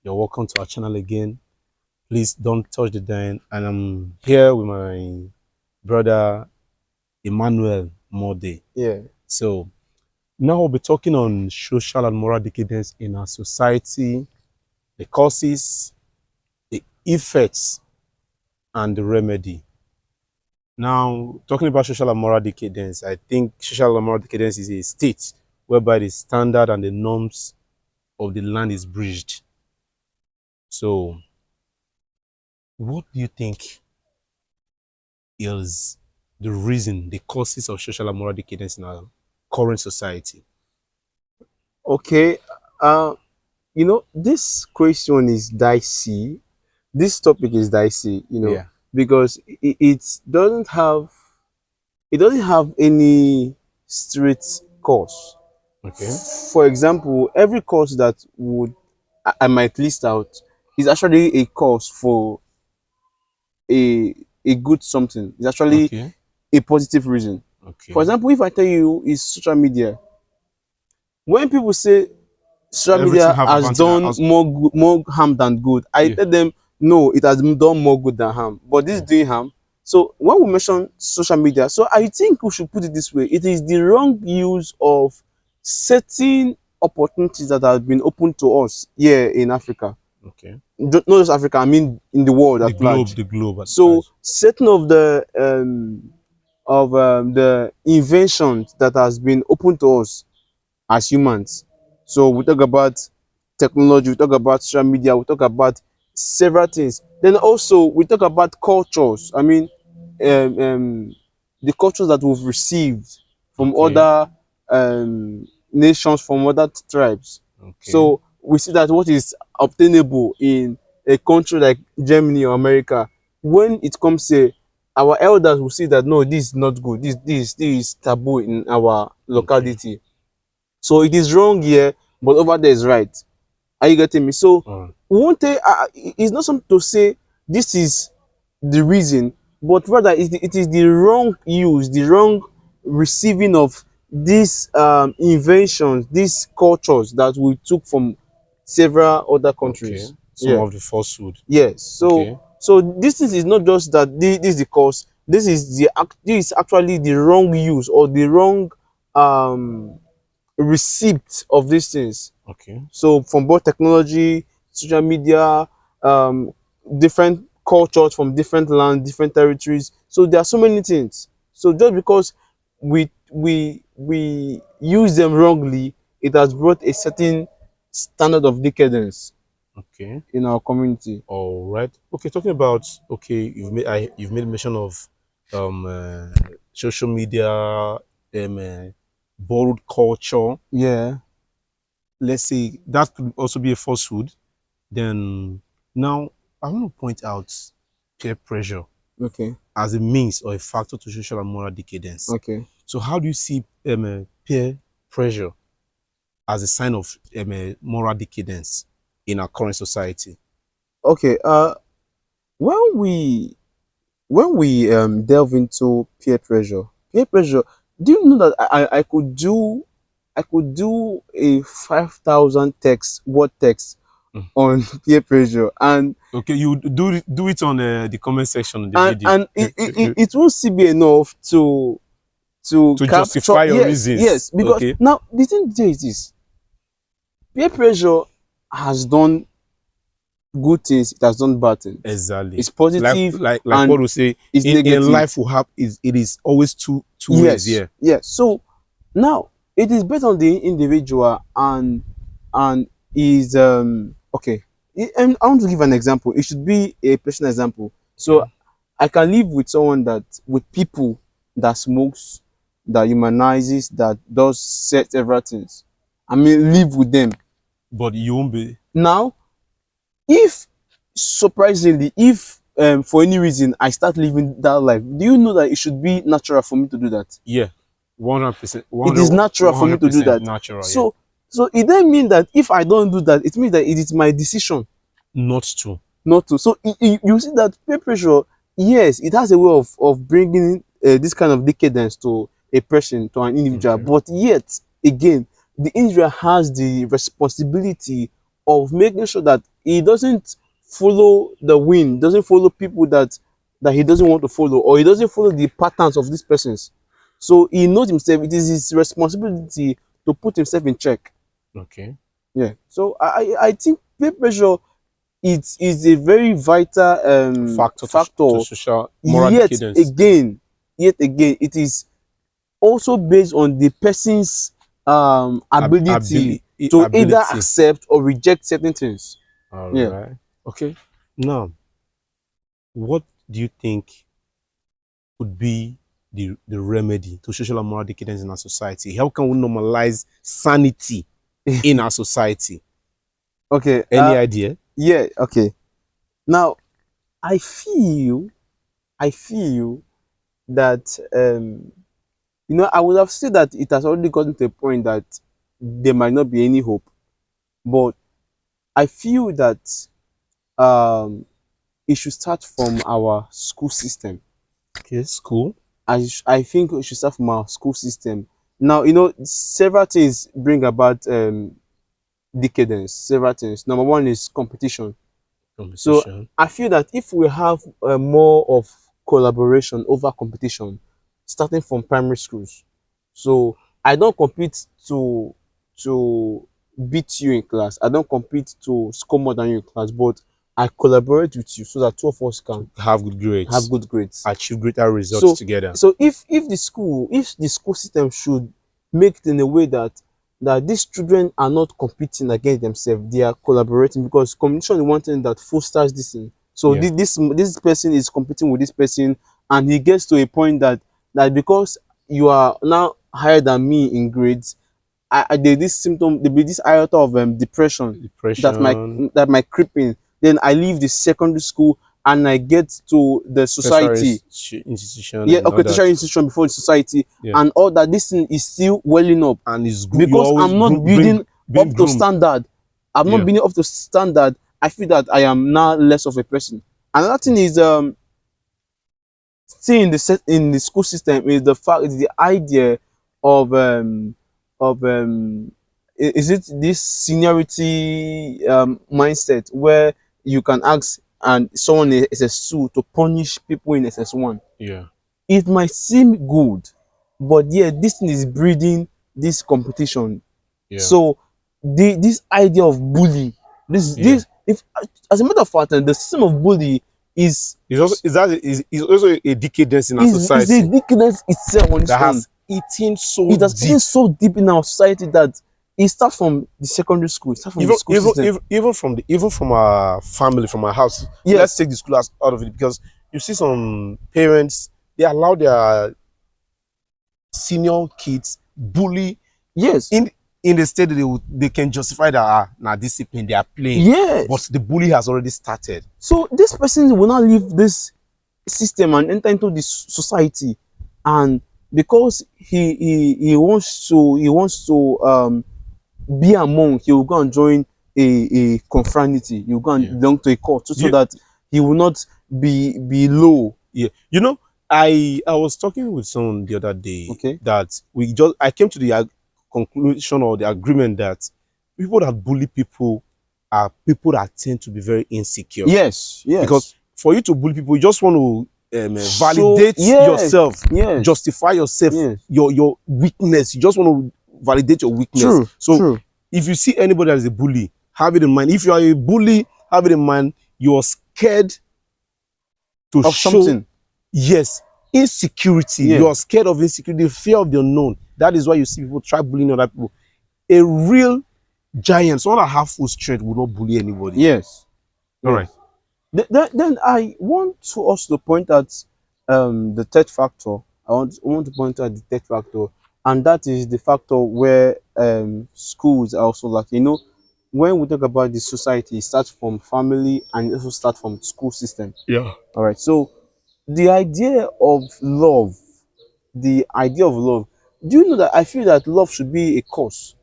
You're welcome to our channel again. Please don't touch the dial. And I'm here with my brother Emmanuel Mode. Yeah. So now we'll be talking on social and moral decadence in our society, the causes, the effects, and the remedy. Now, talking about social and moral decadence, I think social and moral decadence is a state whereby the standard and the norms of the land is breached. So, what do you think is the reason, the causes of social and moral decadence in our current society? Okay. Uh, this question is dicey. This topic is dicey, Yeah. because it doesn't have any straight cause. Okay. For example, every cause that I might list out is actually a cause for a good something. It's actually Okay. a positive reason. For Okay. example, if I tell you is social media, when people say social Everything media have has advantage done as more harm than good, I yeah. tell them no, it has done more good than harm. But this is Yeah. doing harm. So when we mention social media, so I think we should put it this way: it is the wrong use of certain opportunities that have been opened to us here in Africa. Okay. Not just Africa, I mean in the world The at globe, large. the globe at So large. certain of the inventions that has been opened to us as humans. So we talk about technology, we talk about social media, we talk about several things. Then also we talk about cultures. I mean, the cultures that we've received from Okay. other nations, from other tribes. Okay. So we see that what is obtainable in a country like Germany or America, when it comes to our elders will see that no, this is not good. This is taboo in our Okay. locality. So it is wrong here, but over there is right. Are you getting me? So All we won't take, it's not something to say this is the reason, but rather it is the wrong use, the wrong receiving of these inventions, these cultures that we took from several other okay. countries. Some Yeah. of the falsehood. Yes. So Okay. so this is not just that this is the cause. This is actually the wrong use or the wrong um receipt of these things. Okay. So from both technology, social media, um, different cultures from different lands, different territories. So there are so many things. So just because we use them wrongly, it has brought a certain standard of decadence Okay. in our community. All right. Okay. Talking about you've made mention of social media, borrowed culture. Yeah. Let's say that could also be a falsehood. Then now I want to point out peer pressure Okay. as a means or a factor to social and moral decadence. Okay. So how do you see peer pressure as a sign of moral decadence in our current society? Okay. When we delve into peer pressure, do you know that I could do a 5,000 word text Mm. on peer pressure, and Okay, you do it on the comment section of the and video and it won't still be enough to to capture. justify your Yes, reasons. yes, because Okay, now the thing there is this: peer pressure has done good things, it has done bad things. exactly. It's positive Like and what we say it's in negative. life, we have is it is always two ways. Yes, Yeah. yes. So now it is based on the individual and is okay. And I want to give an example. It should be a personal example. So Okay. I can live with people that smokes, that humanizes, that does set everything. I mean, live with them. But you won't be. Now, if surprisingly, if for any reason I start living that life, do you know that it should be natural for me to do that? Yeah, 100%, It is natural for me to do 100% that. natural. Yeah, So it then mean that if I don't do that, it means that it is my decision not true. not to. So you see that peer pressure, yes, it has a way of bringing this kind of decadence to a person, to an individual, Okay. but yet again, the individual has the responsibility of making sure that he doesn't follow the wind, doesn't follow people that he doesn't want to follow, or he doesn't follow the patterns of these persons. So he knows himself. It is his responsibility to put himself in check. Okay. Yeah. So I think peer pressure, it is a very vital Factor to factor. social moral Yet decadence. again, it is also based on the person's ability to either Ability. accept or reject certain things. All Yeah. right. Okay. Now, what do you think could be the remedy to social and moral decadence in our society? How can we normalize sanity in our society? Okay. Any idea? Yeah. Okay. Now, I feel, I feel that I would have said that it has already gotten to a point that there might not be any hope, but I feel that um, it should start from our school system. Okay, school. I think it should start from our school system. Now, several things bring about decadence. Several things. Number one is competition. So Competition. I feel that if we have more of collaboration over competition, starting from primary schools, so I don't compete to beat you in class. I don't compete to score more than you in class, but I collaborate with you so that two of us can Have good have grades. good grades. Achieve greater results So together. if the school system should make it in a way that these children are not competing against themselves, they are collaborating, because competition is one thing that fosters this thing. So Yeah. this person is competing with this person, and he gets to a point that because you are now higher than me in grades, there this symptom, there be this iota of depression that might Depression, that might creep in. Then I leave the secondary school and I get to the tertiary society. institution Yeah, and okay, all that. tertiary institution before the society, Yeah. and all that. This thing is still welling up And you because always I'm not bring building being up to groomed. standard. I'm not Yeah. building up to standard. I feel that I am now less of a person. Another thing is still in the school system is the idea of is it this seniority mindset where you can ask and someone in SS2 to punish people in SS1. Yeah. It might seem good, but yeah, this thing is breeding this competition. Yeah. So this idea of bully, Yeah. this if as a matter of fact, the system of bully is Is also a decadence in our is a society wickedness itself on its that own. has eaten so It has deep. eaten so deep in our society that it starts from the secondary school, it starts from the Even school even system. even even from our family, from our house. Let's Yes, take the school out of it, because you see some parents, they allow their senior kids bully yes, in the state that they can justify that now discipline they are playing, but yes. the bully has already started. So this person will not leave this system and enter into this society, and because he wants to be among, he will go and join a confraternity, he will go and Yeah. belong to a cult, so You, that he will not be low. yeah. I was talking with someone the other day Okay. that I came to the conclusion or the agreement that people that bully people are people that tend to be very insecure. Yes, Because yes. for you to bully people, you just want to So validate yes, yourself, yes, justify yourself, yes. your weakness. You just want to validate your weakness. True, So true. if you see anybody that is a bully, have it in mind. If you are a bully, have it in mind. You're scared to Of show, something. yes, insecurity. Yeah. You're scared of insecurity, fear of the unknown. That is why you see people try bullying other people. A real giant, someone that have full strength, will not bully anybody. Yes. All right. Yes. Then I want to also point out the third factor. I want to point out the third factor, and that is the factor where schools are also like, when we talk about the society, it starts from family and it also starts from school system. Yeah. All right. So the idea of love, the idea of love. Do you know that I feel that love should be a course?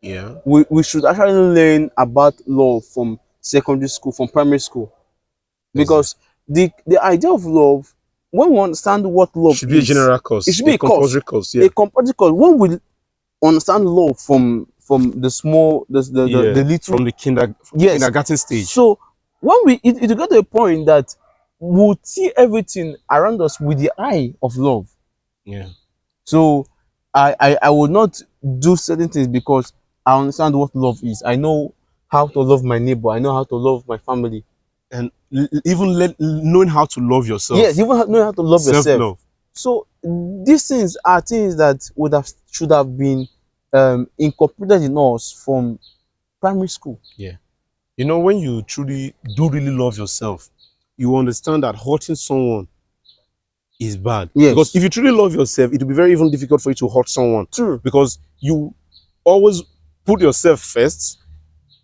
Yeah. We should actually learn about love from secondary school, from primary school, because Exactly. the idea of love, when we understand what love Should be a is, general it course, should a be a course, compulsory course. a Yeah. compulsory course. When we understand love from the small, Yeah, the little. from the Yes. kindergarten stage. So when it got to a point that we'll see everything around us with the eye of love. Yeah. So I would not do certain things because I understand what love is. I know how to love my neighbor. I know how to love my family. And even knowing how to love Yes, yourself, even know how to love yourself. self-love. So these things are things that would have should have been incorporated in us from primary school. Yeah. You know, when you truly do really love yourself, you understand that hurting someone is bad. Because Yes, if you truly love yourself, it will be very even difficult for you to hurt someone. true. Because you always put yourself first.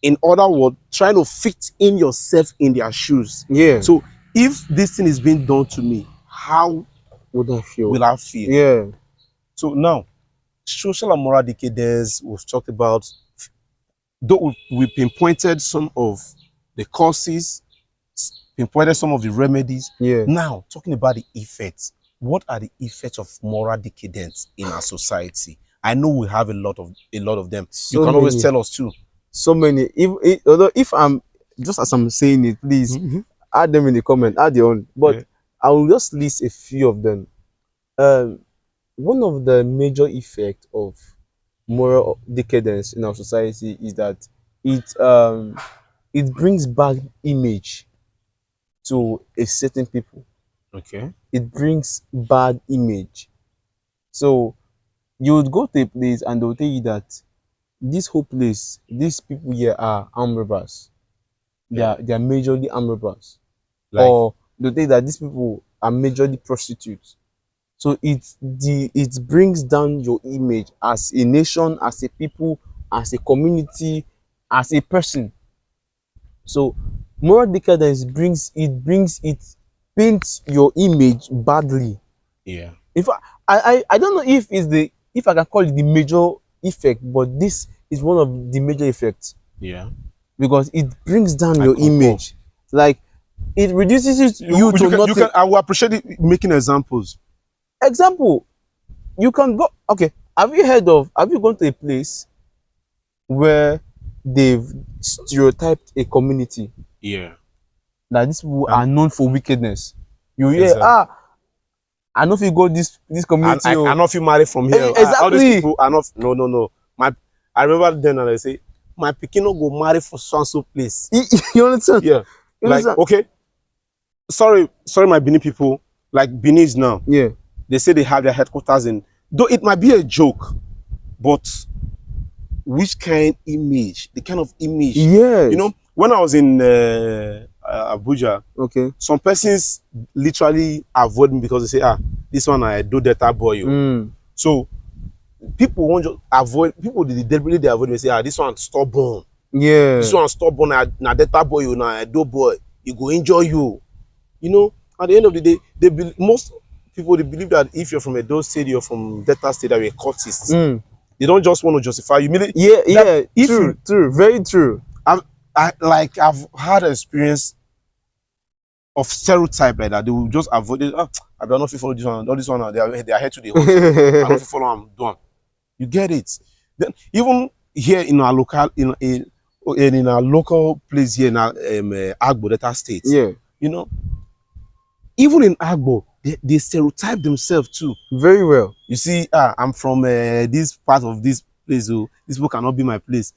In other words, trying to fit in yourself in their shoes. Yeah. So if this thing is being done to me, how Would I feel? will I feel? Yeah. So now, social and moral decadence, we've talked about, though we pinpointed some of the causes, pinpointed some of the remedies. Yeah. Now, talking about the effects, what are the effects of moral decadence in our society? I know we have a lot of them. You So can always many. tell us too. So many. Although if I'm just as I'm saying it, please Mm-hmm. add them in the comment, add your own. But Yeah. I will just list a few of them. Um, One of the major effects of moral decadence in our society is that it brings bad image to a certain people. Okay. It brings bad image. So you would go to a place and they'll tell you that this whole place, these people here are armed robbers. Yeah. They are majorly armed robbers. Like, Or they'll tell you that these people are majorly prostitutes. So it brings down your image as a nation, as a people, as a community, as a person. So moral decadence brings it paints your image badly. yeah. In fact, I don't know if it's the if I can call it the major effect, but this is one of the major effects Yeah. because it brings down I your concur. image. Like it reduces you You to can, nothing. I will appreciate it making examples. Example, you can go okay. Have you gone to a place where they've stereotyped a community Yeah. that these people And are known for wickedness? You hear, exactly. I know if you go this And community, I oh. cannot feel married from here. All these Exactly. people are not. No, no, no. My, I remember then, and I say, my pikin no go marry for so and so place. You understand? Yeah. You Like, understand? okay, sorry, my Benin people. Like Benin's now, Yeah. they say they have their headquarters in. Though it might be a joke, but which kind image, the kind of image, you know, Yes. when I was in Abuja, Okay. some persons literally avoid me because they say, this one I do data boy. Oh. Mm. So people want to avoid, people they deliberately they avoid me, say, this one stubborn. This Yeah. one stubborn, na data boy, you na do boy. You go enjoy you. You know, at the end of the day, most people they believe that if you're from a Edo state, you're from Delta state, that you're a cultist. Mm. They don't just want to justify you. Meaning Yeah. that Yeah. if True. you, True. Very true. I've had an experience of stereotype like that. They will just avoid it. I don't know if you follow this one. All this one, they are here to the host. I don't know if you follow them. Done. You get it. Then even here in our local in our local place here in our Agbo Delta State, Yeah. you know, even in Agbo, they stereotype themselves too. Very well. You see, I'm from this part of this place. Oh, this people cannot be my place.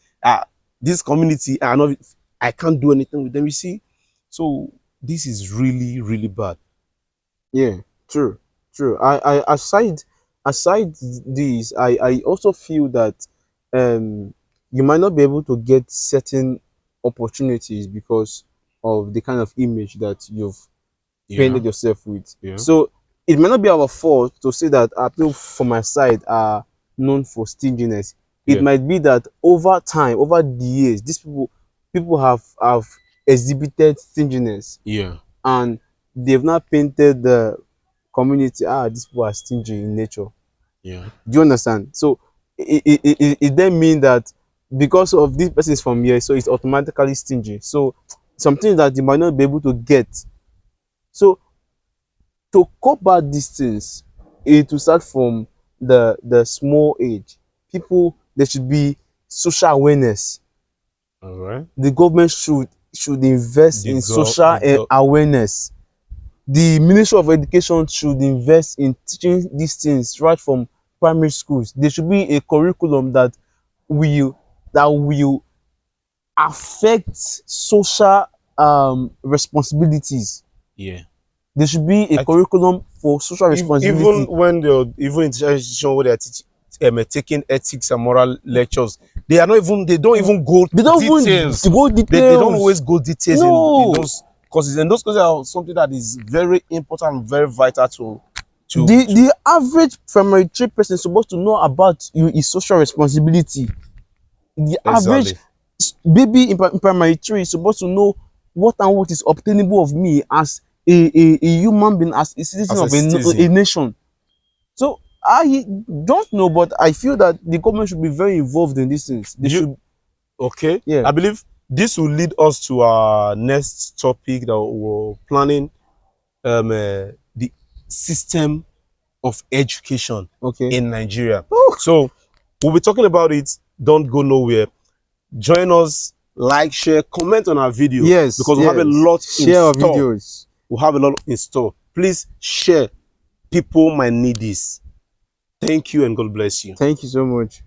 This community, I can't do anything with them. You see, so this is really, really bad. Yeah. True. True. Aside this, I also feel that um you might not be able to get certain opportunities because of the kind of image that you've Yeah, painted yourself with. yeah, So it may not be our fault to say that people from my side are known for stinginess. It yeah, might be that over time, over the years, these people have exhibited stinginess yeah, and they've not painted the community. These people are stingy in nature. yeah, Do you understand? So it then mean that because of this person is from here, so it's automatically stingy. So something that you might not be able to get. So to combat these things, it will start from the small age. People they should be social awareness. All right. The government should invest The in go social the go awareness. The Ministry of Education should invest in teaching these things right from primary schools. There should be a curriculum that will affect social responsibilities. Yeah. There should be a I curriculum for social even responsibility. when they're even in institution where they're teaching taking ethics and moral lectures, they don't even go They don't even details. go They don't always details. go details in No. those courses, and those courses are something that is very important and very vital to The average primary three person is supposed to know about his social responsibility. The average exactly baby in primary three is supposed to know what and what is obtainable of me as a human being, as a citizen as a of citizen. a nation. So I don't know, but I feel that the government should be very involved in these things. They Do you should, okay? yeah. I believe this will lead us to our next topic that we're planning. The system of education Okay. in Nigeria. Oh, So we'll be talking about it. Don't go nowhere. Join us, like, share, comment on our video yes, because we'll have a yes. lot in Share our store. videos. We'll have a lot in store. Please share. People might need this. Thank you and God bless you. Thank you so much.